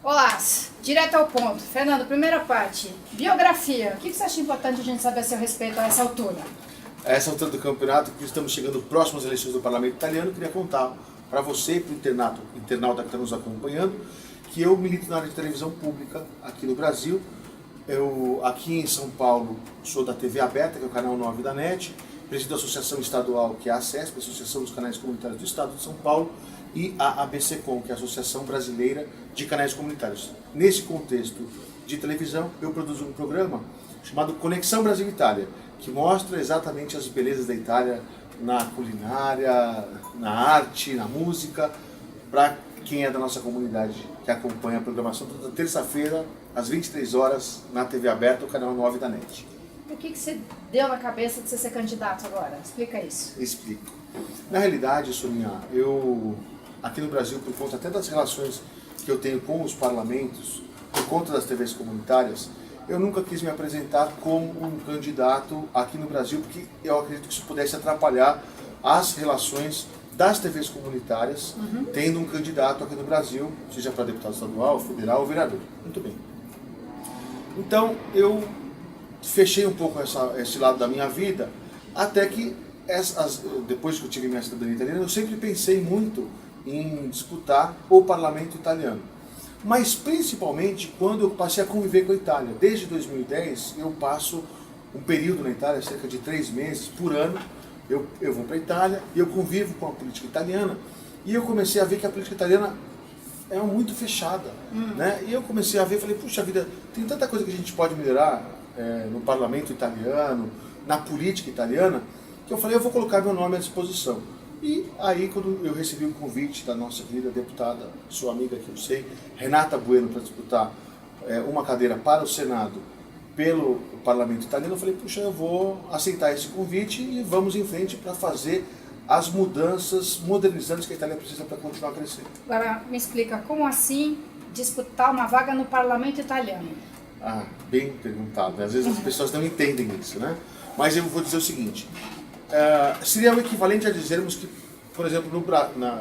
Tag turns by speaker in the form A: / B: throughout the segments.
A: Olá, direto ao ponto. Fernando, primeira parte, biografia. O que você acha importante a gente saber a seu respeito a essa altura?
B: A essa altura do campeonato, que estamos chegando próximo às eleições do Parlamento Italiano, queria contar para você e para o internauta que está nos acompanhando, que eu milito na área de televisão pública aqui no Brasil. Eu, aqui em São Paulo, sou da TV Aberta, que é o canal 9 da NET, presido da associação estadual, que é a ACESP, Associação dos Canais Comunitários do Estado de São Paulo, e a ABCCom, que é a Associação Brasileira de Canais Comunitários. Nesse contexto de televisão, eu produzo um programa chamado Conexão Brasil-Itália, que mostra exatamente as belezas da Itália na culinária, na arte, na música, para quem é da nossa comunidade que acompanha a programação toda terça-feira, às 23 horas, na TV Aberta, o canal 9 da NET.
A: O que você deu na cabeça de você ser candidato agora? Explica isso.
B: Explico. Na realidade, Soninha, eu, aqui no Brasil, por conta até das relações que eu tenho com os parlamentos, por conta das TVs comunitárias, eu nunca quis me apresentar como um candidato aqui no Brasil, porque eu acredito que isso pudesse atrapalhar as relações das TVs comunitárias, tendo um candidato aqui no Brasil, seja para deputado estadual, federal ou vereador. Muito bem. Então, eu fechei um pouco esse lado da minha vida, até que, depois que eu tive minha cidadania italiana, eu sempre pensei muito em disputar o parlamento italiano. Mas principalmente quando eu passei a conviver com a Itália. Desde 2010 eu passo um período na Itália, cerca de 3 meses por ano, eu vou para a Itália e eu convivo com a política italiana, e eu comecei a ver que a política italiana é muito fechada, né? E eu comecei a ver, falei, puxa vida, tem tanta coisa que a gente pode melhorar no parlamento italiano, na política italiana, que eu falei, eu vou colocar meu nome à disposição. E aí, quando eu recebi o convite da nossa querida deputada, sua amiga que eu sei, Renata Bueno, para disputar uma cadeira para o Senado pelo parlamento italiano, eu falei, puxa, eu vou aceitar esse convite e vamos em frente para fazer as mudanças modernizantes que a Itália precisa para continuar crescendo.
A: Agora, me explica, como assim disputar uma vaga no parlamento italiano?
B: Ah, bem perguntado. Às vezes as pessoas não entendem isso, né? Mas eu vou dizer o seguinte, seria o equivalente a dizermos que, por exemplo,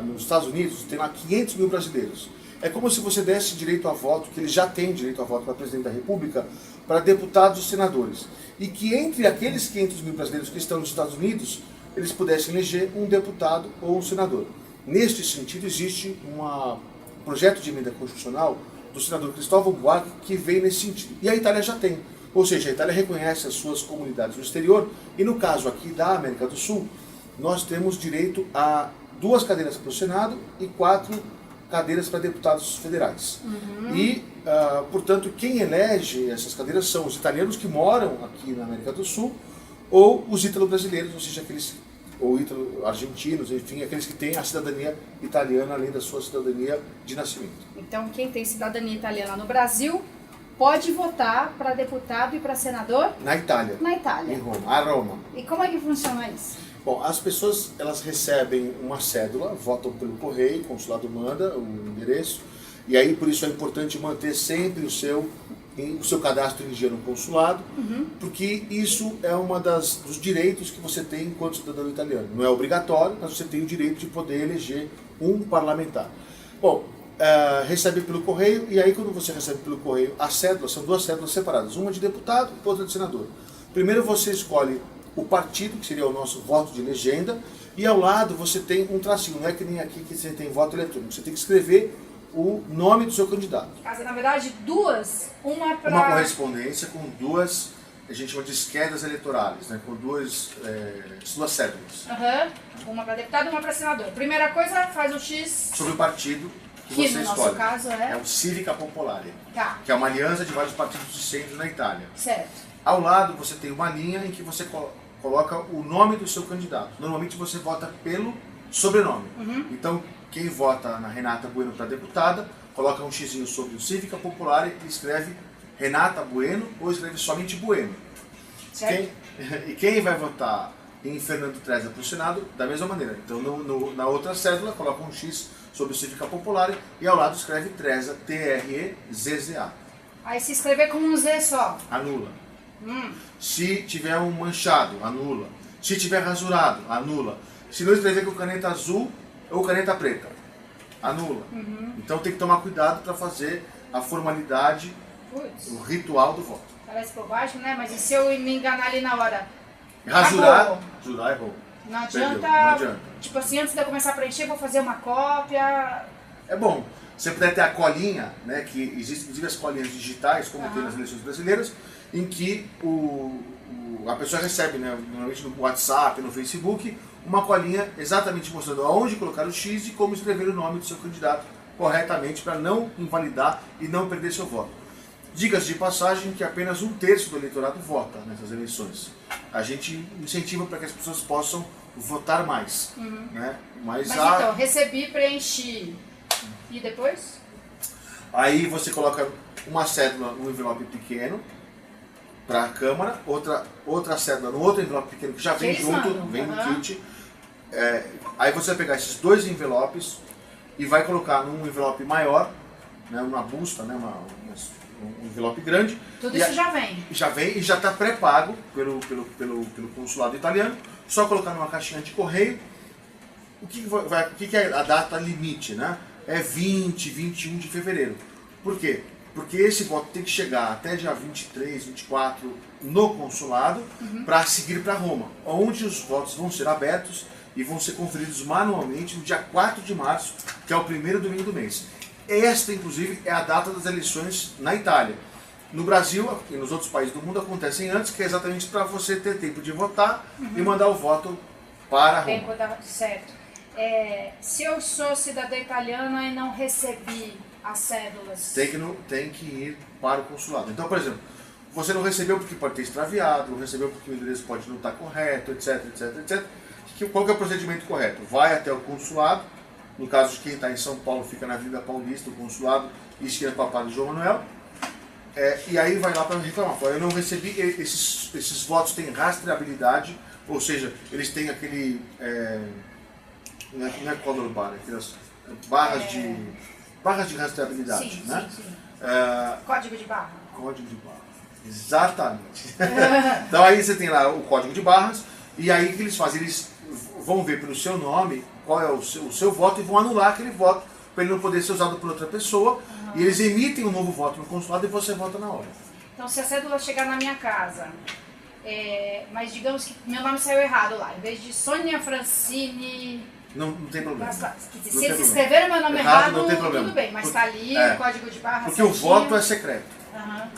B: nos Estados Unidos tem lá 500 mil brasileiros. É como se você desse direito a voto, que eles já têm direito a voto para presidente da República, para deputados e senadores. E que entre aqueles 500 mil brasileiros que estão nos Estados Unidos, eles pudessem eleger um deputado ou um senador. Neste sentido, existe um projeto de emenda constitucional do senador Cristóvão Buarque que vem nesse sentido. E a Itália já tem. Ou seja, a Itália reconhece as suas comunidades no exterior, e no caso aqui da América do Sul, nós temos direito a 2 cadeiras para o Senado e 4 cadeiras para deputados federais. E, portanto, quem elege essas cadeiras são os italianos que moram aqui na América do Sul, ou os ítalo-brasileiros, ou seja, ou ítalo-argentinos, enfim, aqueles que têm a cidadania italiana além da sua cidadania de nascimento.
A: Então, quem tem cidadania italiana no Brasil pode votar para deputado e para senador?
B: Na Itália.
A: Na Itália.
B: Em Roma. A Roma.
A: E como é que funciona isso?
B: Bom, as pessoas, elas recebem uma cédula, votam pelo correio, o consulado manda o endereço, e aí por isso é importante manter sempre o seu cadastro em dia no consulado, porque isso é dos direitos que você tem enquanto cidadão italiano. Não é obrigatório, mas você tem o direito de poder eleger um parlamentar. Bom, recebe pelo correio, e aí quando você recebe pelo correio a cédula, são 2 cédulas separadas, uma de deputado e outra de senador. Primeiro você escolhe o partido, que seria o nosso voto de legenda, e ao lado você tem um tracinho, não é que nem aqui que você tem voto eletrônico, você tem que escrever o nome do seu candidato.
A: Na verdade, 2, uma para...
B: Uma correspondência com 2, a gente chama de esquerdas eleitorais, né, com 2 cédulas.
A: Uma para deputado e uma para senador. Primeira coisa, faz o X...
B: Sobre o partido que
A: você
B: escolhe.
A: No nosso caso
B: é o Civica Popolare,
A: tá,
B: que é uma aliança de vários partidos de centro na Itália.
A: Certo.
B: Ao lado você tem uma linha em que você coloca o nome do seu candidato. Normalmente você vota pelo sobrenome. Então, quem vota na Renata Bueno para deputada, coloca um xizinho sobre o Civica Popolare e escreve Renata Bueno ou escreve somente Bueno. E quem vai votar em Fernando Trezza para o Senado, da mesma maneira. Então, na outra cédula, coloca um X sobre o Civica Popolare e ao lado escreve Trezza, T-R-E-Z-Z-A.
A: Aí se escrever com um Z só?
B: Anula. Se tiver um manchado, anula. Se tiver rasurado, anula. Se não escrever com caneta azul ou caneta preta. anula. Então tem que tomar cuidado para fazer a formalidade,
A: Putz,
B: o ritual do voto.
A: parece bobagem, né? Mas e se eu me enganar ali na hora?
B: Jurar é bom.
A: Não
B: Perdeu,
A: adianta,
B: não adianta.
A: tipo assim, antes de eu começar a preencher, eu vou fazer uma cópia.
B: É bom. Você puder ter a colinha, né, que existem inclusive as colinhas digitais, como tem nas eleições brasileiras, em que a pessoa recebe, né, normalmente no WhatsApp, no Facebook, uma colinha exatamente mostrando aonde colocar o X e como escrever o nome do seu candidato corretamente para não invalidar e não perder seu voto. Dicas de passagem que apenas 1/3 do eleitorado vota nessas eleições. A gente incentiva para que as pessoas possam votar mais. Né?
A: Mas então, recebi, preenchi. E depois?
B: Aí você coloca uma cédula num envelope pequeno para a Câmara, outra cédula no outro envelope pequeno que já vem junto, vem no kit. Aí você vai pegar esses 2 envelopes e vai colocar num envelope maior, né, uma busta, né, um envelope grande.
A: Tudo isso já vem?
B: Já vem e já está pré-pago pelo consulado italiano. Só colocar numa caixinha de correio. O que é a data limite, né? É 20, 21 de fevereiro. Por quê? Porque esse voto tem que chegar até dia 23, 24 no consulado para seguir para Roma, onde os votos vão ser abertos e vão ser conferidos manualmente no dia 4 de março, que é o primeiro domingo do mês. Esta, inclusive, é a data das eleições na Itália. No Brasil e nos outros países do mundo acontecem antes, que é exatamente para você ter tempo de votar e mandar o voto para Roma.
A: Certo. Se eu sou cidadã italiana e não recebi as cédulas...
B: Tem que ir para o consulado. Então, por exemplo, você não recebeu porque pode ter extraviado, não recebeu porque o endereço pode não estar correto, etc, etc, etc. Qual que é o procedimento correto? Vai até o consulado, no caso de quem está em São Paulo, fica na Avenida Paulista, o consulado, esquina Papado João Manuel, e aí vai lá para reclamar. Eu não recebi, esses votos têm rastreabilidade, ou seja, eles têm aquele... não é color bar, aquelas barras de rastreabilidade.
A: Sim,
B: né?
A: sim. Código de barra.
B: Código de barra. Exatamente. Então aí você tem lá o código de barras, e aí o que eles fazem? Eles vão ver pelo seu nome qual é o seu voto e vão anular aquele voto para ele não poder ser usado por outra pessoa. E eles emitem um novo voto no consulado e você vota na hora.
A: Então se a cédula chegar na minha casa, mas digamos que meu nome saiu errado lá, em vez de Sônia Francine...
B: Não tem problema.
A: Se eles escreveram meu nome errado, não tem problema. Tudo bem, mas está ali o código de barra
B: porque
A: certinho.
B: O voto é secreto.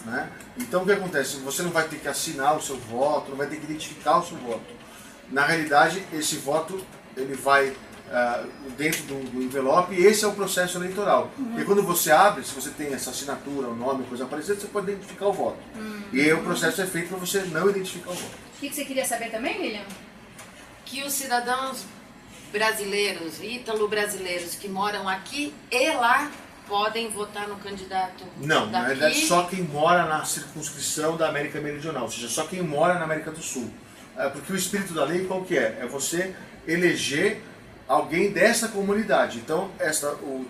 B: Né? Então o que acontece? Você não vai ter que assinar o seu voto, não vai ter que identificar o seu voto. Na realidade, esse voto ele vai dentro do envelope e esse é o processo eleitoral. E quando você abre, se você tem essa assinatura, o nome, coisa parecida, você pode identificar o voto. E aí o processo é feito para você não identificar o voto.
A: O que você queria saber também, Lilian?
C: Que os cidadãos brasileiros, ítalo-brasileiros que moram aqui e lá podem votar no candidato
B: Não,
C: daqui?
B: na realidade só quem mora na circunscrição da América Meridional, ou seja, só quem mora na América do Sul. Porque o espírito da lei qual que é? É você eleger alguém dessa comunidade. Então,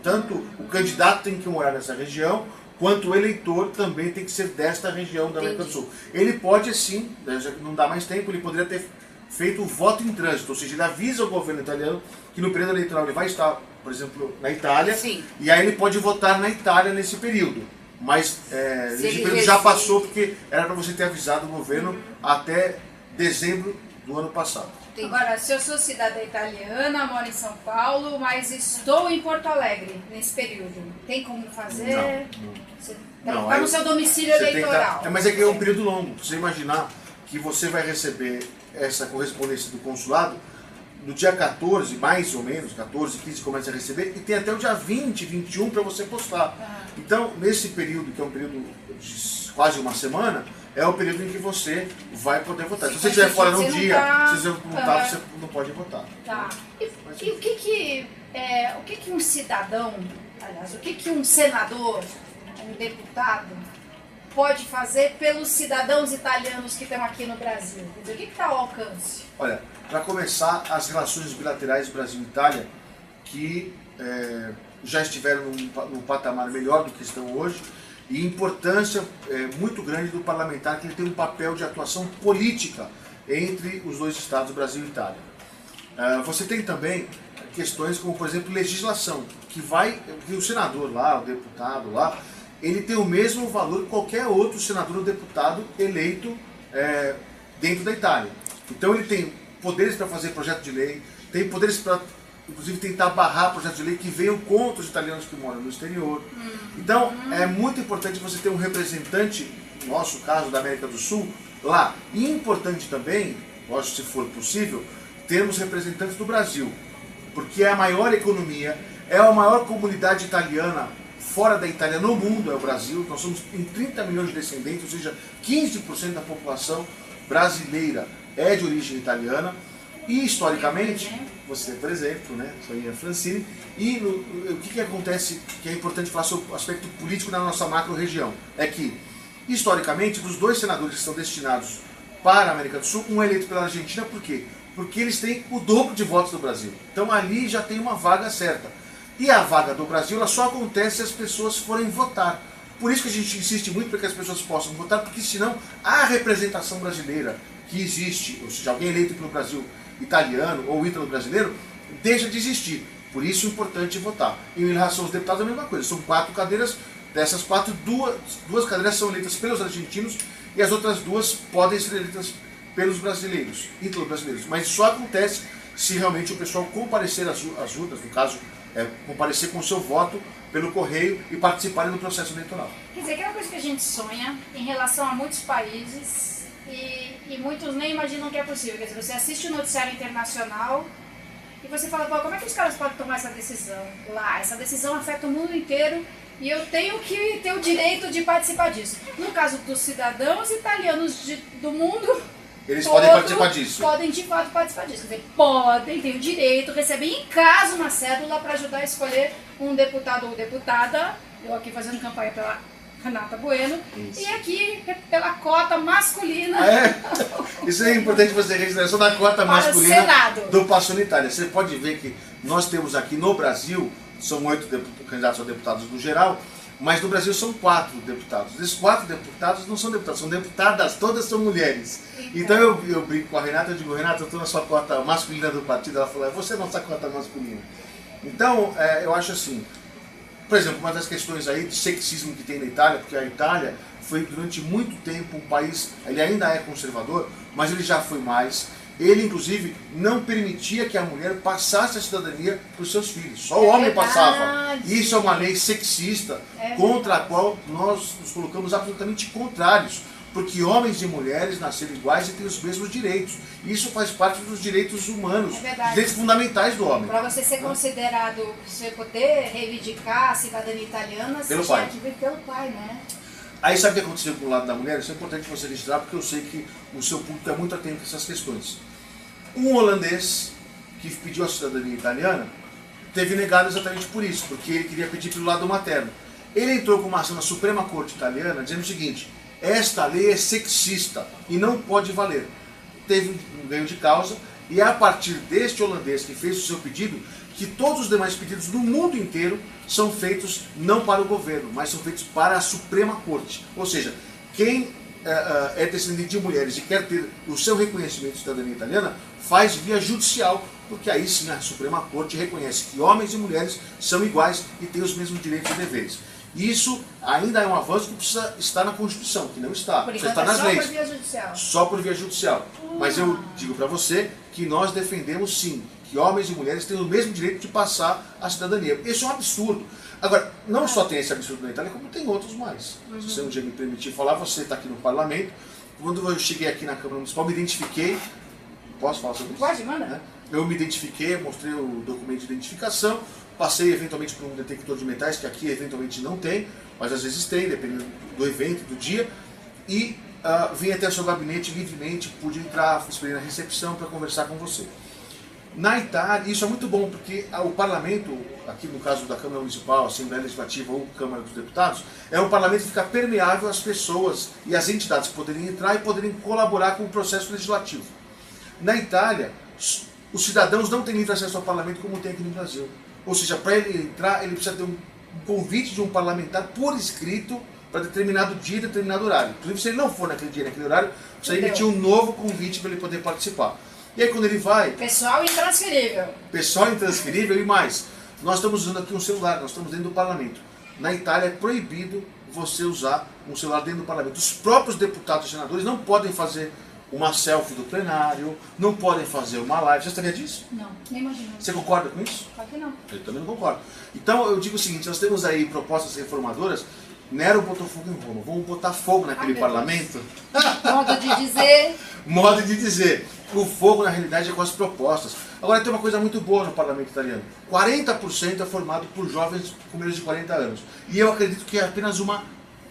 B: tanto o candidato tem que morar nessa região, quanto o eleitor também tem que ser desta região da América do Sul. Ele pode sim, já que não dá mais tempo, ele poderia ter feito o voto em trânsito, ou seja, ele avisa o governo italiano que no período eleitoral ele vai estar, por exemplo, na Itália,
C: Sim.
B: E aí ele pode votar na Itália nesse período. Mas esse período já
C: reside...
B: passou porque era para você ter avisado o governo até dezembro do ano passado.
A: Agora, se eu sou cidadã italiana, moro em São Paulo, mas estou em Porto Alegre nesse período, tem como fazer?
B: Não,
A: Está no seu domicílio eleitoral.
B: Mas é que é um período longo. Você imaginar que você vai receber essa correspondência do consulado no dia 14, mais ou menos, 14, 15 começa a receber, e tem até o dia 20, 21 para você postar. Então, nesse período, que é um período de quase uma semana, é o período em que você vai poder votar. Se você estiver fora num dia, se você não tá, você não pode votar.
A: Tá. E o que um cidadão, aliás, o que um senador, um deputado, pode fazer pelos cidadãos italianos que estão aqui no Brasil? Quer dizer, o que está ao alcance?
B: Olha, para começar, as relações bilaterais Brasil-Itália, que já estiveram num patamar melhor do que estão hoje, e importância muito grande do parlamentar, que ele tem um papel de atuação política entre os dois estados, Brasil e Itália. Você tem também questões como, por exemplo, legislação, que o senador lá, o deputado lá, ele tem o mesmo valor que qualquer outro senador ou deputado eleito dentro da Itália. Então ele tem poderes para fazer projeto de lei, tem poderes para, inclusive, tentar barrar projetos de lei que venham contra os italianos que moram no exterior. Então é muito importante você ter um representante, no nosso caso da América do Sul, lá. E importante também, lógico, se for possível, termos representantes do Brasil, porque é a maior economia, é a maior comunidade italiana fora da Itália no mundo, é o Brasil. Nós somos em 30 milhões de descendentes, ou seja, 15% da população brasileira é de origem italiana. E historicamente, você, por exemplo, né, Sonia Francini, e o que acontece, que é importante falar sobre o aspecto político na nossa macro-região, é que, historicamente, dos 2 senadores que são destinados para a América do Sul, um é eleito pela Argentina, por quê? Porque eles têm o dobro de votos do Brasil. Então ali já tem uma vaga certa. E a vaga do Brasil ela só acontece se as pessoas forem votar. Por isso que a gente insiste muito para que as pessoas possam votar, porque senão a representação brasileira que existe, ou seja, alguém eleito pelo Brasil italiano ou ítalo-brasileiro, deixa de existir. Por isso é importante votar. E em relação aos deputados, a mesma coisa. São 4 cadeiras, dessas 4, duas cadeiras são eleitas pelos argentinos e as outras 2 podem ser eleitas pelos brasileiros, ítalo-brasileiros. Mas só acontece se realmente o pessoal comparecer às urnas, no caso, comparecer com o seu voto pelo correio e participarem do processo eleitoral.
A: Quer dizer, que é uma coisa que a gente sonha em relação a muitos países e muitos nem imaginam que é possível. Quer dizer, você assiste o noticiário internacional e você fala, pô, como é que os caras podem tomar essa decisão lá? Essa decisão afeta o mundo inteiro e eu tenho que ter o direito de participar disso. No caso dos cidadãos italianos do mundo,
B: eles podem participar disso.
A: Podem de fato participar disso. Quer dizer, podem, têm o direito, recebem em casa uma cédula para ajudar a escolher um deputado ou deputada. Eu aqui fazendo campanha pela Renata Bueno. Isso. E aqui pela cota masculina.
B: Isso é importante você registrar, só da cota masculina do Passando Itália. Você pode ver que nós temos aqui no Brasil, são 8 candidatos a deputados no geral, mas no Brasil são 4 deputados. Esses 4 deputados não são deputados, são deputadas, todas são mulheres. Então eu brinco com a Renata, eu digo, Renata, eu estou na sua cota masculina do partido. Ela falou, você é nossa cota masculina. Então, eu acho assim, por exemplo, uma das questões aí de sexismo que tem na Itália, porque a Itália foi durante muito tempo um país, ele ainda é conservador, mas ele já foi mais. Ele, inclusive, não permitia que a mulher passasse a cidadania para os seus filhos. Só o homem passava. Isso é uma lei sexista, contra a qual nós nos colocamos absolutamente contrários. Porque homens e mulheres nasceram iguais e têm os mesmos direitos. Isso faz parte dos direitos humanos, direitos fundamentais do homem.
A: Para você ser considerado, você poder reivindicar a cidadania italiana,
B: pelo
A: você
B: pai.
A: tinha que vir pelo pai, né?
B: Aí sabe o que aconteceu com o lado da mulher? Isso é importante você registrar, porque eu sei que o seu público é muito atento a essas questões. Um holandês que pediu a cidadania italiana teve negado exatamente por isso, porque ele queria pedir pelo lado materno. Ele entrou com uma ação na Suprema Corte Italiana dizendo o seguinte: esta lei é sexista e não pode valer. Teve um ganho de causa e é a partir deste holandês que fez o seu pedido que todos os demais pedidos do mundo inteiro são feitos não para o governo, mas são feitos para a Suprema Corte. Ou seja, quem é descendente de mulheres e quer ter o seu reconhecimento de cidadania italiana, faz via judicial, porque aí sim a Suprema Corte reconhece que homens e mulheres são iguais e têm os mesmos direitos e deveres. Isso ainda é um avanço que precisa estar na Constituição, que não está. Precisa estar nas leis.
A: Só por via judicial.
B: Só por via judicial. Mas eu digo para você que nós defendemos sim que homens e mulheres têm o mesmo direito de passar a cidadania. Isso é um absurdo. Agora, não só tem esse absurdo na Itália, como tem outros mais. Se você um dia me permitir falar, você está aqui no parlamento. Quando eu cheguei aqui na Câmara Municipal, me identifiquei. Posso falar sobre isso?
A: Pode, manda.
B: Né? Eu me identifiquei, mostrei o documento de identificação, passei eventualmente por um detector de metais, que aqui eventualmente não tem, mas às vezes tem, dependendo do evento, do dia, e vim até o seu gabinete livremente, pude entrar, esperei na recepção para conversar com você. Na Itália, isso é muito bom, porque o parlamento, aqui no caso da Câmara Municipal, Assembleia Legislativa ou Câmara dos Deputados, é um parlamento que fica permeável às pessoas e às entidades que poderiam entrar e poderiam colaborar com o processo legislativo. Na Itália, os cidadãos não têm livre acesso ao parlamento como tem aqui no Brasil. Ou seja, para ele entrar, ele precisa ter um convite de um parlamentar por escrito para determinado dia e determinado horário. Inclusive, se ele não for naquele dia, naquele horário, precisa emitir um novo convite para ele poder participar. E aí quando ele vai...
A: Pessoal intransferível.
B: Pessoal intransferível e mais. Nós estamos usando aqui um celular, nós estamos dentro do parlamento. Na Itália é proibido você usar um celular dentro do parlamento. Os próprios deputados e senadores não podem fazer uma selfie do plenário, não podem fazer uma live. Você sabia disso?
A: Não, nem imagino.
B: Você concorda com isso?
A: Claro que não.
B: Eu também não concordo. Então eu digo o seguinte, nós temos aí propostas reformadoras. Nero botou fogo em Roma, vamos botar fogo naquele parlamento?
A: Modo de dizer.
B: Modo de dizer. O fogo, na realidade, é com as propostas. Agora, tem uma coisa muito boa no parlamento italiano. 40% é formado por jovens com menos de 40 anos. E eu acredito que é apenas uma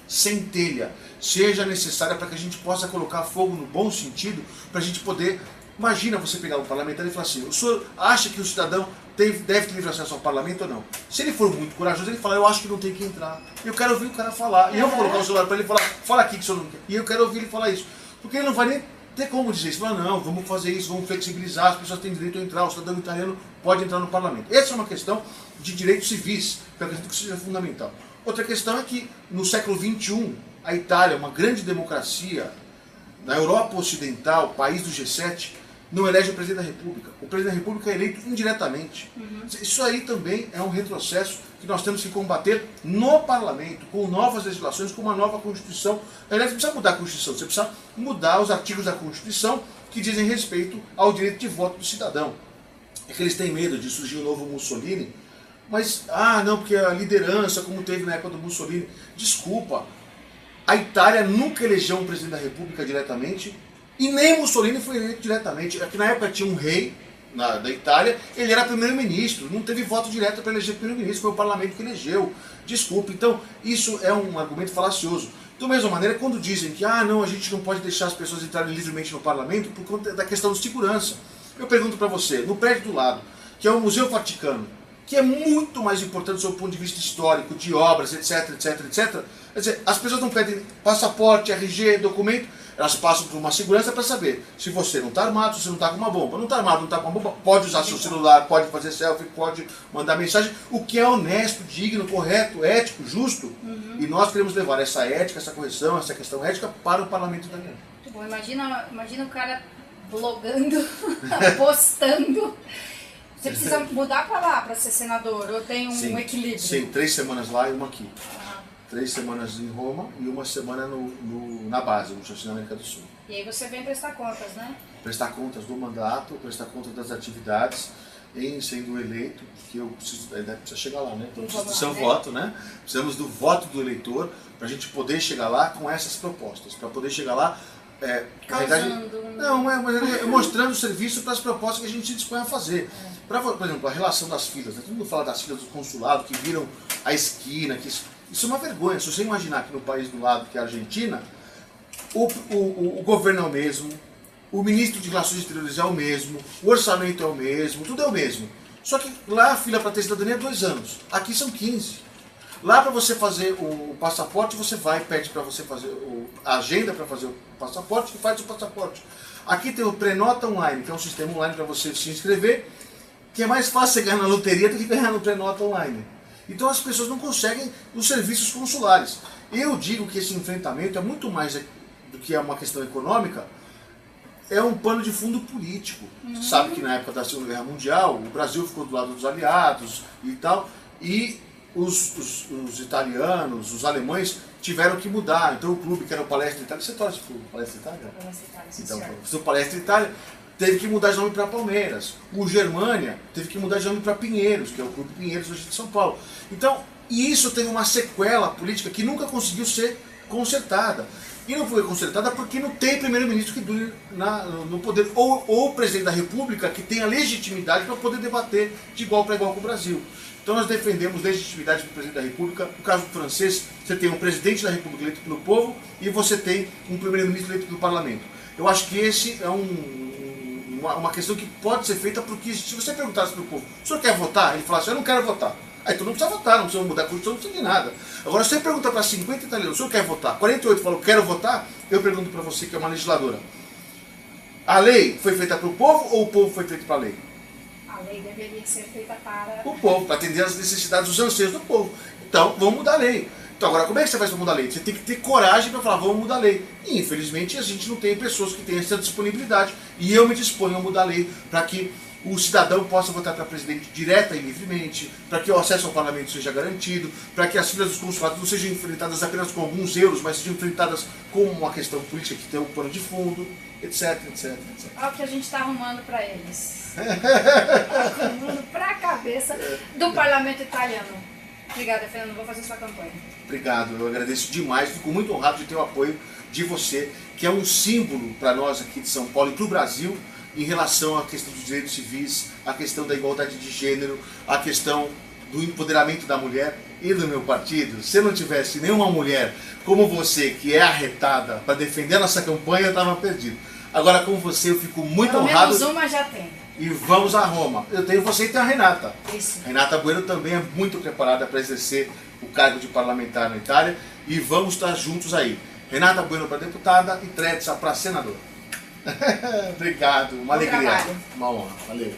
B: centelha seja necessária para que a gente possa colocar fogo no bom sentido, para a gente poder... Imagina você pegar um parlamentar e falar assim, o senhor acha que o cidadão deve ter livre acesso ao parlamento ou não? Se ele for muito corajoso, ele fala, eu acho que não tem que entrar. Eu quero ouvir o cara falar. E eu vou colocar o celular para ele falar, fala aqui que o senhor não quer. E eu quero ouvir ele falar isso. Porque ele não vai nem ter como dizer isso. Fala, não, vamos fazer isso, vamos flexibilizar, as pessoas têm direito a entrar, o cidadão italiano pode entrar no parlamento. Essa é uma questão de direitos civis, que eu acredito que seja fundamental. Outra questão é que no século XXI, a Itália, uma grande democracia, na Europa Ocidental, país do G7, não elege o presidente da República. O presidente da República é eleito indiretamente. Isso aí também é um retrocesso que nós temos que combater no parlamento, com novas legislações, com uma nova Constituição. Aliás, você precisa mudar a Constituição, você precisa mudar os artigos da Constituição que dizem respeito ao direito de voto do cidadão. É que eles têm medo de surgir um novo Mussolini, mas, não, porque a liderança, como teve na época do Mussolini, desculpa, a Itália nunca elegeu um presidente da República diretamente, e nem Mussolini foi eleito diretamente. Aqui na época tinha um rei da Itália, ele era primeiro-ministro, não teve voto direto para eleger primeiro-ministro, foi o parlamento que elegeu. Desculpe, então isso é um argumento falacioso. Da mesma maneira, quando dizem que não, a gente não pode deixar as pessoas entrarem livremente no parlamento por conta da questão de segurança. Eu pergunto para você, no prédio do lado, que é o Museu Vaticano, que é muito mais importante do seu ponto de vista histórico, de obras, etc, etc, etc. Quer dizer, as pessoas não pedem passaporte, RG, documento, elas passam por uma segurança para saber se você não está armado, se você não está com uma bomba. Não está armado, não está com uma bomba, pode usar seu celular, pode fazer selfie, pode mandar mensagem, o que é honesto, digno, correto, ético, justo. E nós queremos levar essa ética, essa correção, essa questão ética para o parlamento italiano.
A: Muito bom, imagina o cara blogando, postando. Você precisa mudar para lá, para ser senador, ou tem um equilíbrio?
B: Sim, 3 semanas lá e uma aqui. 3 semanas em Roma e uma semana na base, no Chile, na América do Sul.
A: E aí você vem prestar contas, né?
B: Prestar contas do mandato, prestar contas das atividades, em sendo eleito, que eu preciso, precisa chegar lá, né? Então precisa do seu voto, né? Precisamos do voto do eleitor para a gente poder chegar lá com essas propostas, para poder chegar lá mostrando o serviço para as propostas que a gente se dispõe a fazer. Por exemplo, a relação das filas, né? Todo mundo fala das filas do consulado que viram a esquina, isso é uma vergonha. Se você imaginar que no país do lado, que é a Argentina, o governo é o mesmo, o ministro de Relações Exteriores é o mesmo, o orçamento é o mesmo, tudo é o mesmo. Só que lá a fila para ter cidadania é 2 anos, aqui são 15. Lá para você fazer o passaporte, você vai, pede para você fazer a agenda para fazer o passaporte e faz o passaporte. Aqui tem o Prenota Online, que é um sistema online para você se inscrever, que é mais fácil você ganhar na loteria do que ganhar no Prenota Online. Então as pessoas não conseguem os serviços consulares. Eu digo que esse enfrentamento é muito mais do que uma questão econômica, é um pano de fundo político. Você sabe que na época da Segunda Guerra Mundial, o Brasil ficou do lado dos aliados e tal, e os italianos, os alemães tiveram que mudar. Então o clube que era o Palestra Itália, você torce para o Palestra Itália? Palestra Itália, sim, então, o Palestra Itália teve que mudar de nome para Palmeiras. O Germânia teve que mudar de nome para Pinheiros, que é o Clube Pinheiros hoje de São Paulo. Então, e isso teve uma sequela política que nunca conseguiu ser consertada. E não foi consertada porque não tem primeiro-ministro que dure no poder, ou o presidente da República que tenha legitimidade para poder debater de igual para igual com o Brasil. Então nós defendemos legitimidade do presidente da República. No caso do francês, você tem um presidente da República eleito pelo povo e você tem um primeiro-ministro eleito pelo parlamento. Eu acho que esse é uma questão que pode ser feita porque se você perguntasse para o povo, o senhor quer votar? Ele falasse, eu não quero votar. Aí todo mundo precisa votar, não precisa mudar a Constituição, não precisa de nada. Agora, se você pergunta para 50 italianos, o senhor quer votar? 48 falam, quero votar, eu pergunto para você que é uma legisladora. A lei foi feita para o povo ou o povo foi feito para a lei?
A: A lei deveria ser feita para
B: o povo, para atender às necessidades, os anseios do povo. Então, vamos mudar a lei. Então agora, como é que você faz para mudar a lei? Você tem que ter coragem para falar, vamos mudar a lei. E infelizmente a gente não tem pessoas que têm essa disponibilidade. E eu me disponho a mudar a lei para que o cidadão possa votar para presidente direta e livremente, para que o acesso ao parlamento seja garantido, para que as filas dos consulados não sejam enfrentadas apenas com alguns euros, mas sejam enfrentadas com uma questão política que tem um pano de fundo, etc, etc, etc.
A: Olha o que a gente está arrumando para eles. Arrumando para a cabeça do parlamento italiano. Obrigada, Fernando. Vou fazer sua campanha.
B: Obrigado, eu agradeço demais, fico muito honrado de ter o apoio de você, que é um símbolo para nós aqui de São Paulo e para o Brasil, em relação à questão dos direitos civis, à questão da igualdade de gênero, à questão do empoderamento da mulher e do meu partido. Se eu não tivesse nenhuma mulher como você, que é arretada para defender a nossa campanha, eu estava perdido. Agora, com você, eu fico muito
A: Pelo
B: honrado.
A: menos uma já tem.
B: E vamos a Roma. Eu tenho você e tem a Renata.
A: Isso.
B: A Renata Bueno também é muito preparada para exercer o cargo de parlamentar na Itália. E vamos estar juntos aí. Renata Bueno para deputada e Trezza para senador. Obrigado, uma
A: Bom
B: alegria.
A: trabalho.
B: Uma honra. Valeu.